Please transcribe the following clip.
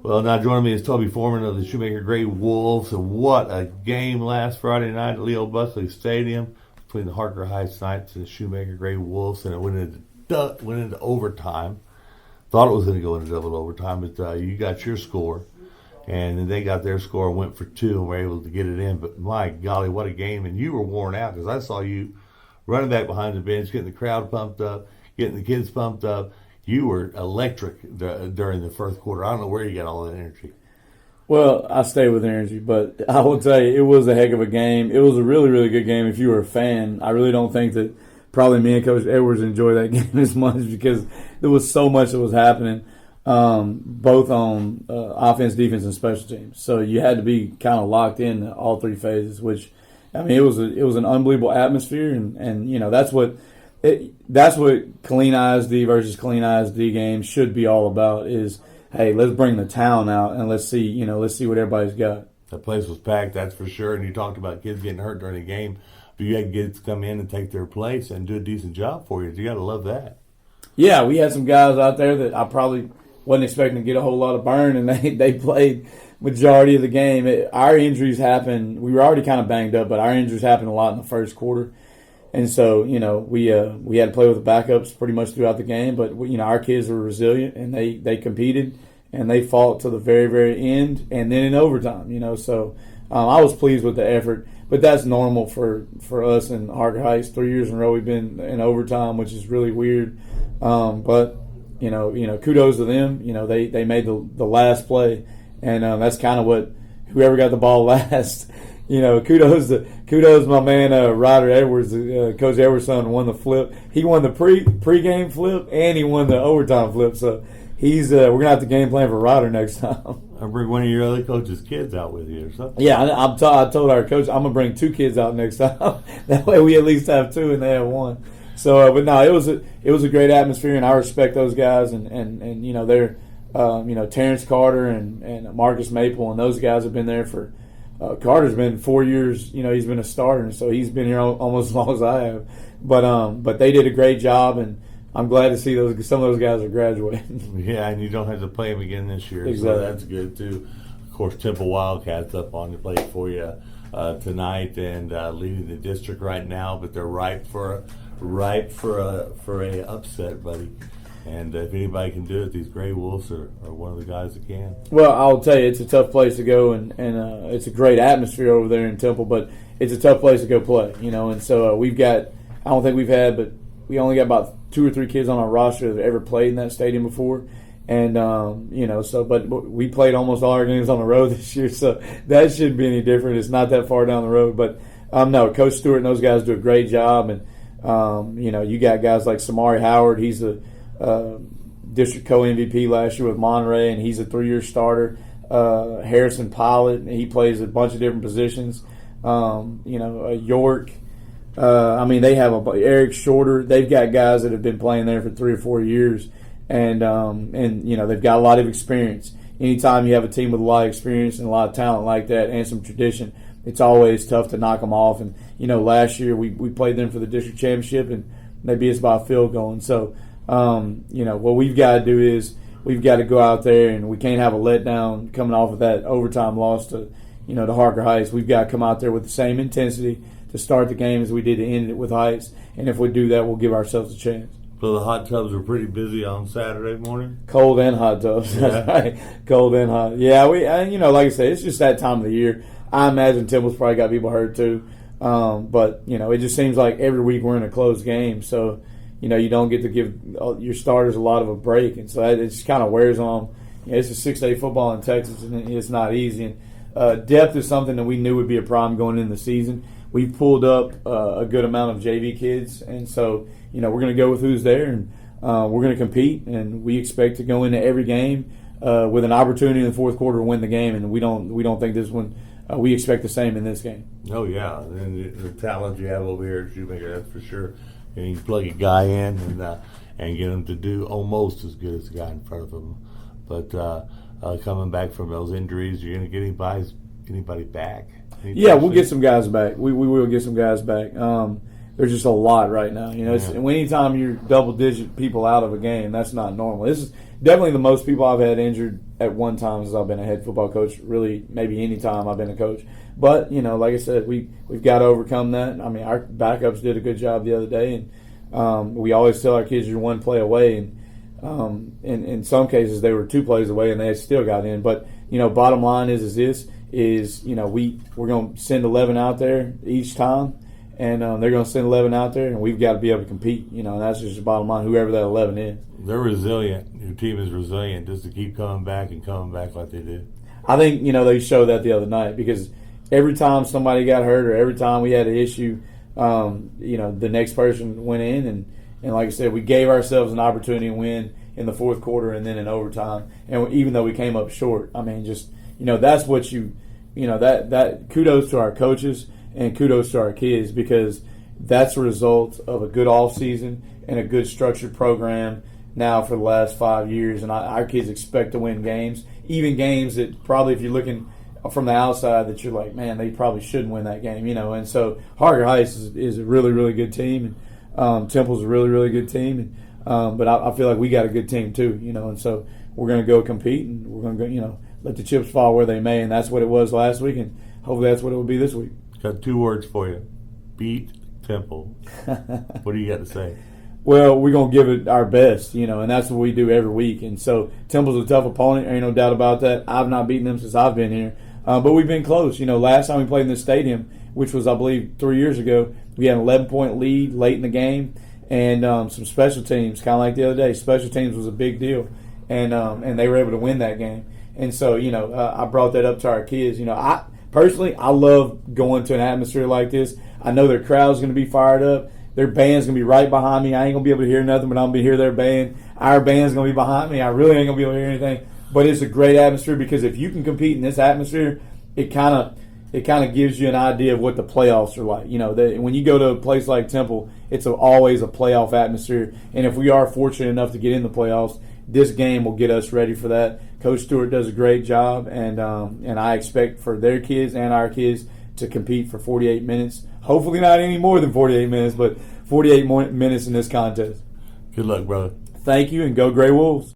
Well, now joining me is Toby Foreman of the Shoemaker Gray Wolves. And what a game last Friday night at Leo Buckley Stadium between the Harker Heights Knights and the Shoemaker Gray Wolves. And it went into overtime. Thought it was going to go into double overtime, but you got your score. And then they got their score and went for two and were able to get it in. But my golly, what a game. And you were worn out because I saw you running back behind the bench, getting the crowd pumped up, getting the kids pumped up. You were electric during the first quarter. I don't know where you got all that energy. Well, I stay with energy, but I will tell you, it was a heck of a game. It was a really, really good game if you were a fan. I really don't think that probably me and Coach Edwards enjoyed that game as much because there was so much that was happening, both on offense, defense, and special teams. So you had to be kind of locked in all three phases, which, I mean, it was an unbelievable atmosphere, and you know, that's what Clean ISD versus Clean ISD games should be all about is, hey, let's bring the town out and let's see what everybody's got. The place was packed, that's for sure. And you talked about kids getting hurt during the game, but you had kids come in and take their place and do a decent job for you. You got to love that. Yeah, we had some guys out there that I probably wasn't expecting to get a whole lot of burn, and they played majority of the game. Our injuries happened. We were already kind of banged up, but our injuries happened a lot in the first quarter. And so, you know, we had to play with the backups pretty much throughout the game. But, you know, our kids were resilient, and they competed, and they fought to the very, very end, and then in overtime, you know. So I was pleased with the effort. But that's normal for us in Harker Heights. 3 years in a row we've been in overtime, which is really weird. But, you know, kudos to them. You know, they made the last play, and that's kind of what whoever got the ball last – you know, kudos to my man Ryder Edwards, Coach Edwards' son, won the flip. He won the pregame flip and he won the overtime flip. So he's we're gonna have to game plan for Ryder next time. Or bring one of your other coaches' kids out with you or something. Yeah, I told our coach I'm gonna bring two kids out next time. That way we at least have two and they have one. So, but no, it was a great atmosphere, and I respect those guys, and you know they're you know, Terrence Carter and Marcus Maple, and those guys have been there for. Carter's been 4 years. You know, he's been a starter, and so he's been here almost as long as I have. But they did a great job, and I'm glad to see some of those guys are graduating. Yeah, and you don't have to play them again this year, exactly. So that's good too. Of course, Temple Wildcats up on the plate for you tonight, and leading the district right now, but they're ripe for a upset, buddy. And if anybody can do it, these Gray Wolves are one of the guys that can. Well, I'll tell you, it's a tough place to go, and it's a great atmosphere over there in Temple, but it's a tough place to go play, you know. And so we only got about 2 or 3 kids on our roster that have ever played in that stadium before. And, you know, but we played almost all our games on the road this year, so that shouldn't be any different. It's not that far down the road. But, no, Coach Stewart and those guys do a great job. And, you know, you got guys like Samari Howard. He's a district co-MVP last year with Monterey, and he's a 3-year starter. Harrison Pilot, he plays a bunch of different positions. You know, York. I mean, they have Eric Shorter. They've got guys that have been playing there for 3 or 4 years, and you know they've got a lot of experience. Anytime you have a team with a lot of experience and a lot of talent like that and some tradition, it's always tough to knock them off. And you know, last year we played them for the district championship, and they beat us by a field goal. And so, you know, what we've got to do is we've got to go out there, and we can't have a letdown coming off of that overtime loss to Harker Heights. We've got to come out there with the same intensity to start the game as we did to end it with Heights. And if we do that, we'll give ourselves a chance. So the hot tubs were pretty busy on Saturday morning? Cold and hot tubs. Yeah. That's right. Cold and hot. Yeah, you know, like I said, it's just that time of the year. I imagine Temple's probably got people hurt too. But, you know, it just seems like every week we're in a closed game. So, you know, you don't get to give your starters a lot of a break. And so it just kind of wears on. You know, it's a 6A football in Texas, and it's not easy. And depth is something that we knew would be a problem going into the season. We've pulled up a good amount of JV kids, and so, you know, we're going to go with who's there, and we're going to compete, and we expect to go into every game with an opportunity in the fourth quarter to win the game, and we don't think this one we expect the same in this game. Oh, yeah, and the talent you have over here at Shoemaker, that's for sure. And you can plug a guy in and get him to do almost as good as the guy in front of him. But coming back from those injuries, you're going to get anybody back? Yeah, we'll get some guys back. We will get some guys back. there's just a lot right now. Anytime you're double-digit people out of a game, that's not normal. This is definitely the most people I've had injured at one time since I've been a head football coach, really maybe any time I've been a coach. But, like I said, we've got to overcome that. I mean, our backups did a good job the other day, and we always tell our kids you're one play away, and in some cases they were 2 plays away and they still got in. But, bottom line is we're going to send 11 out there each time, and they're going to send 11 out there, and we've got to be able to compete, and that's just the bottom line, whoever that 11 is. They're resilient. Your team is resilient just to keep coming back like they did. I think, they showed that the other night because every time somebody got hurt or every time we had an issue, the next person went in, and like I said, we gave ourselves an opportunity to win in the fourth quarter and then in overtime. And even though we came up short, I mean, just, that's what that kudos to our coaches and kudos to our kids, because that's a result of a good off season and a good structured program now for the last 5 years. And our kids expect to win games, even games that probably, if you're looking from the outside, that you're like, man, they probably shouldn't win that game, And so Harker Heights is a really, really good team, and Temple's a really, really good team. And but I feel like we got a good team too, And so we're going to go compete, and we're going to go, let the chips fall where they may. And that's what it was last week, and hopefully that's what it will be this week. Got 2 words for you: beat Temple. What do you got to say? Well, we're going to give it our best, and that's what we do every week. And so Temple's a tough opponent, ain't no doubt about that. I've not beaten them since I've been here. But we've been close. Last time we played in this stadium, which was, I believe, 3 years ago, we had an 11-point lead late in the game, and some special teams, kind of like the other day. Special teams was a big deal, and they were able to win that game. And so, I brought that up to our kids. I personally love going to an atmosphere like this. I know their crowd's going to be fired up. Their band's going to be right behind me. I ain't going to be able to hear nothing, but I'm going to hear their band. Our band's going to be behind me. I really ain't going to be able to hear anything. But it's a great atmosphere, because if you can compete in this atmosphere, it kind of gives you an idea of what the playoffs are like. When you go to a place like Temple, it's always a playoff atmosphere. And if we are fortunate enough to get in the playoffs, this game will get us ready for that. Coach Stewart does a great job, and I expect for their kids and our kids to compete for 48 minutes. Hopefully not any more than 48 minutes, but 48 more minutes in this contest. Good luck, brother. Thank you, and go Gray Wolves.